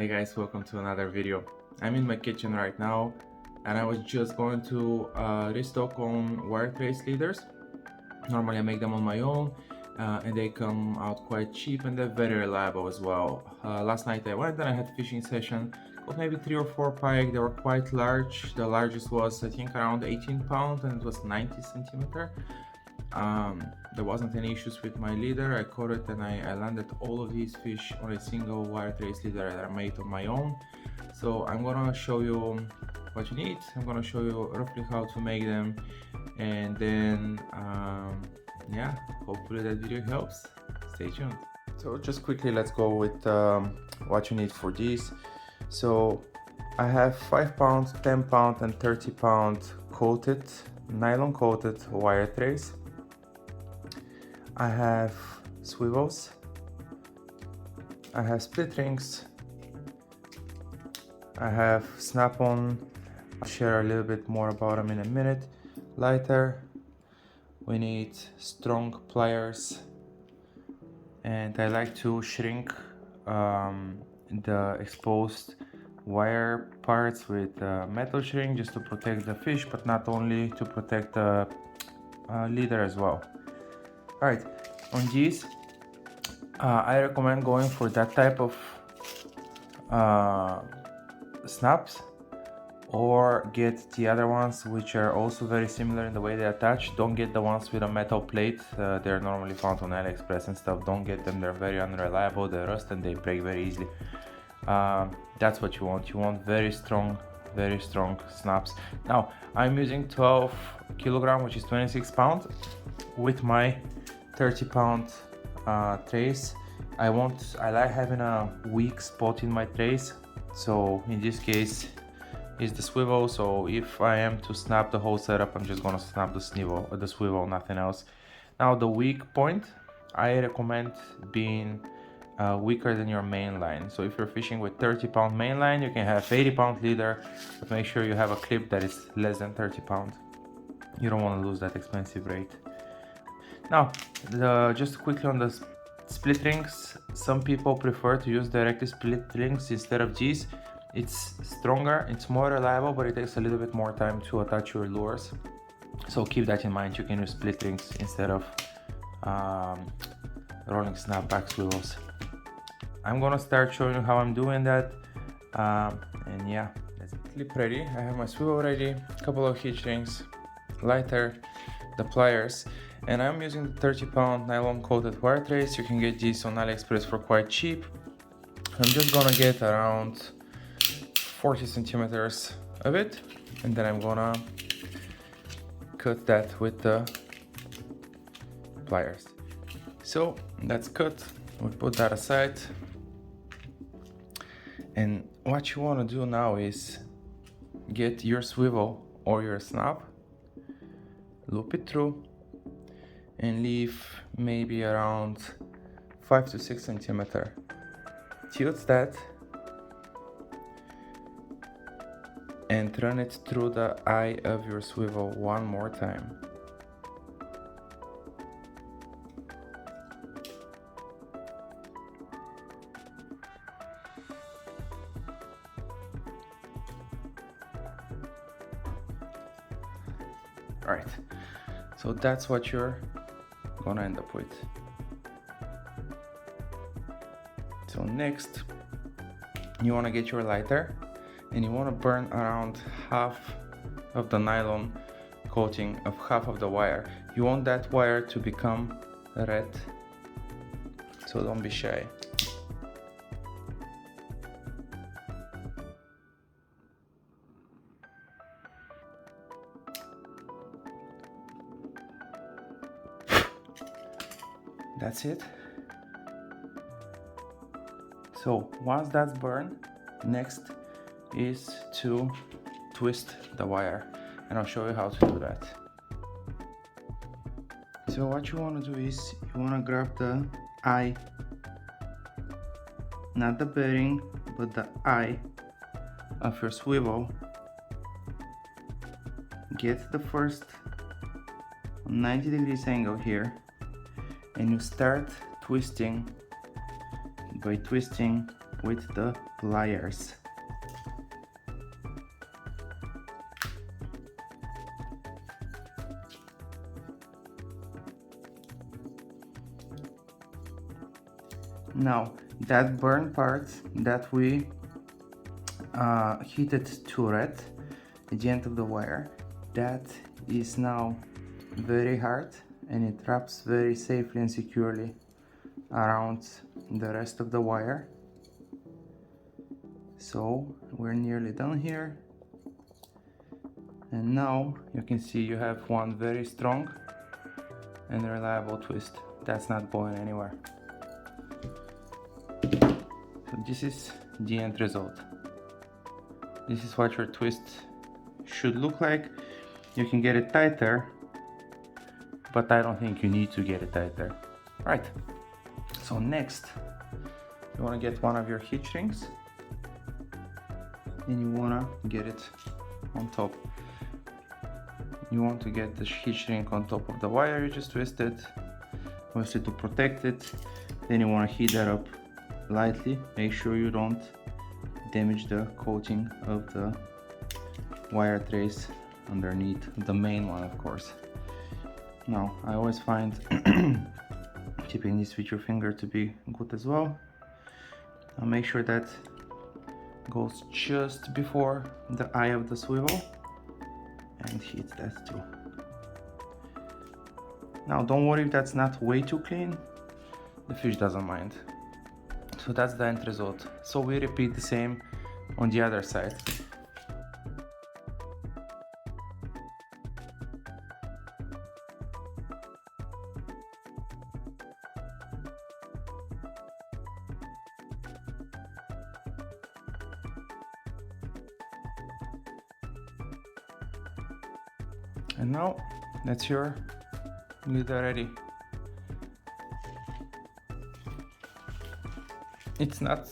Hey guys, welcome to another video. I'm in my kitchen right now and I was just going to restock on wire trace leaders. Normally I make them on my own and they come out quite cheap and they're very reliable as well. Last night I went and I had a fishing session, got maybe 3 or 4 pike. They were quite large. The largest was I think around 18 pounds and it was 90 centimeter. There wasn't any issues with my leader. I caught it and I landed all of these fish on a single wire trace leader that I made on my own. So I'm gonna show you what you need. I'm gonna show you roughly how to make them, and then yeah, hopefully that video helps. Stay tuned. So just quickly, let's go with what you need for these. So I have 5 pound, 10 pound and 30 pound coated, nylon coated wire trays. I have swivels, I have split rings, I have snap-on. I'll share a little bit more about them in a minute. Lighter, we need strong pliers, and I like to shrink the exposed wire parts with metal shrink just to protect the fish, but not only to protect the leader as well. Alright, on these I recommend going for that type of snaps, or get the other ones which are also very similar in the way they attach. Don't get the ones with a metal plate. They're normally found on AliExpress and stuff. Don't get them, they're very unreliable, they rust and they break very easily. That's what you want. You want very strong snaps. Now I'm using 12 kilogram, which is 26 pounds, with my 30 pound trays. I like having a weak spot in my trays, so in this case is the swivel. So if I am to snap the whole setup, I'm just gonna snap the swivel, nothing else. Now the weak point, I recommend being weaker than your main line. So if you're fishing with 30 pound main line, you can have 80 pound leader, but make sure you have a clip that is less than 30 pound. You don't want to lose that expensive rate. Now, just quickly on the split rings, some people prefer to use directly split rings instead of these. It's stronger, it's more reliable, but it takes a little bit more time to attach your lures. So keep that in mind. You can use split rings instead of rolling snapback swivels. I'm gonna start showing you how I'm doing that, and yeah, that's it. Clip ready. I have my swivel ready, a couple of hitch rings, lighter, the pliers, and I'm using 30 pound nylon coated wire trays. You can get these on AliExpress for quite cheap. I'm just gonna get around 40 centimeters of it, and then I'm gonna cut that with the pliers. So that's cut. We'll put that aside, and what you want to do now is get your swivel or your snap, loop it through, and leave maybe around 5 to 6 centimeter. Tilt that and run it through the eye of your swivel one more time. Alright, so that's what you're gonna end up with. So next, you wanna get your lighter and you wanna burn around half of the nylon coating of half of the wire. You want that wire to become red, so don't be shy. That's it. So once that's burned, next is to twist the wire, and I'll show you how to do that. So what you want to do is you want to grab the eye, not the bearing, but the eye of your swivel. Get the first 90 degrees angle here, and you start twisting by twisting with the pliers. Now that burn part that we heated to red at the end of the wire, that is now very hard and it wraps very safely and securely around the rest of the wire. So we're nearly done here, and now you can see you have one very strong and reliable twist that's not going anywhere. So this is the end result. This is what your twist should look like. You can get it tighter, but I don't think you need to get it tighter. Right, so next you want to get one of your heat shrings and you want to get it on top. You want to get the heat shrink on top of the wire you just twisted, mostly to protect it. Then you want to heat that up lightly. Make sure you don't damage the coating of the wire trace underneath the main one, of course. Now I always find keeping this with your finger to be good as well. Now make sure that goes just before the eye of the swivel and heat that too. Now don't worry if that's not way too clean, the fish doesn't mind. So that's the end result. So we repeat the same on the other side. And now that's your leader ready. It's not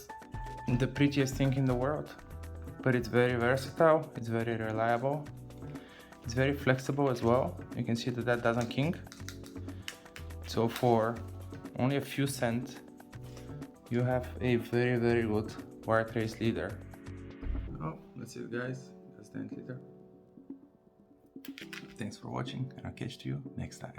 the prettiest thing in the world, but it's very versatile, it's very reliable, it's very flexible as well. You can see that that doesn't kink. So for only a few cents, you have a very, very good wire trace leader. Oh, that's it guys, that's the end leader. Thanks for watching and I'll catch you next time.